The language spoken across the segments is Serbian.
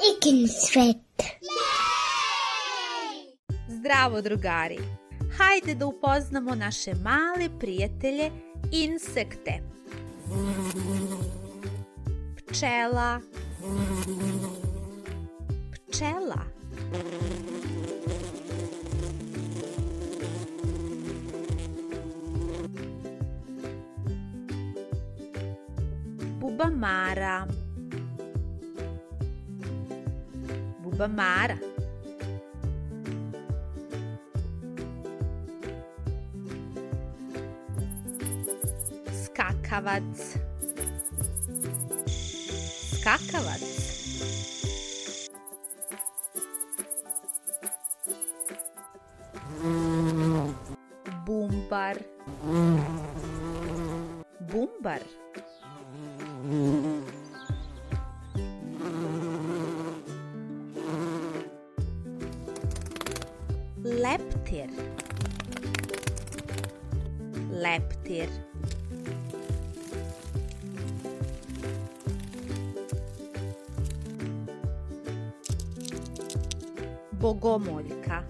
Ikin svet. Zdravo drugari! Hajde da upoznamo naše male prijatelje insekte. Pčela. Pčela. Bubamara. Bubamara. Skakavac. Skakavac. Bumbar. Bumbar. Leptir. Leptir. Bogomoljka.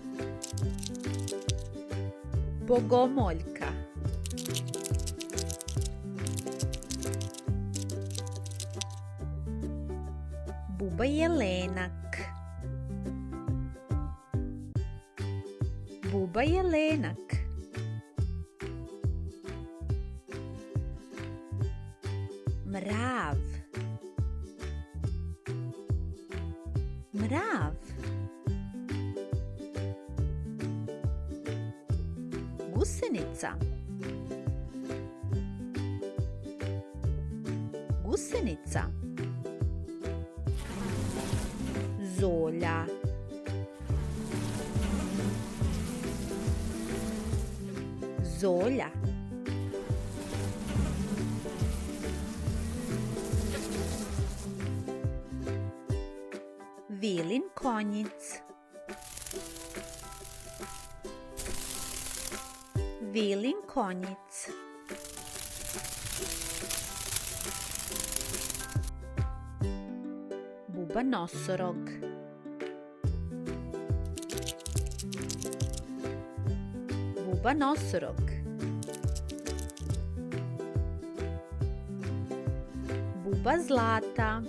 Bogomoljka. Buba jelenak. Buba jelenak. Mrav. Mrav. Gusenica. Gusenica. Zolja. Zolja. Vilin konjic. Vilin konjic. Buba nosorog. Buba nosorog. Buba zlata.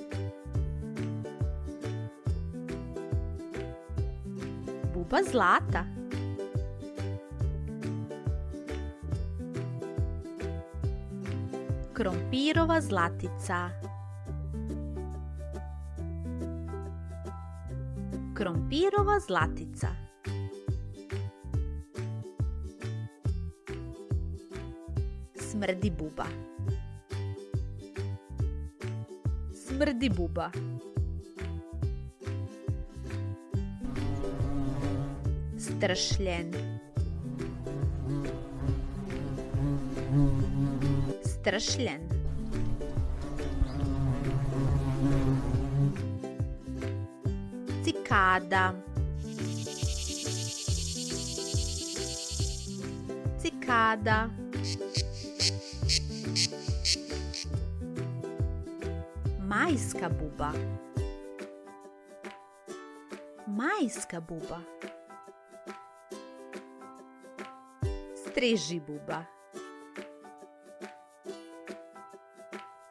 Buba zlata. Krompirova zlatica. Krompirova zlatica. Smrdi buba. Smrdi buba. Stršljen. Stršljen. Cikada. Cikada. Majska buba. Majska buba. Striži buba.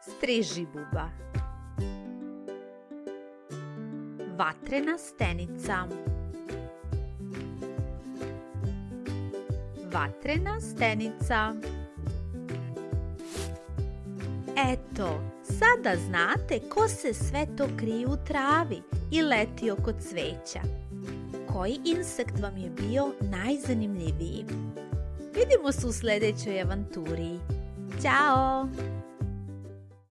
Striži buba. Vatrena stenica. Vatrena stenica. Eto, sada znate ko se sve to krije u travi i leti oko cveća. Koji insekt vam je bio najzanimljiviji? Vidimo se u sljedećoj avanturi. Ćao!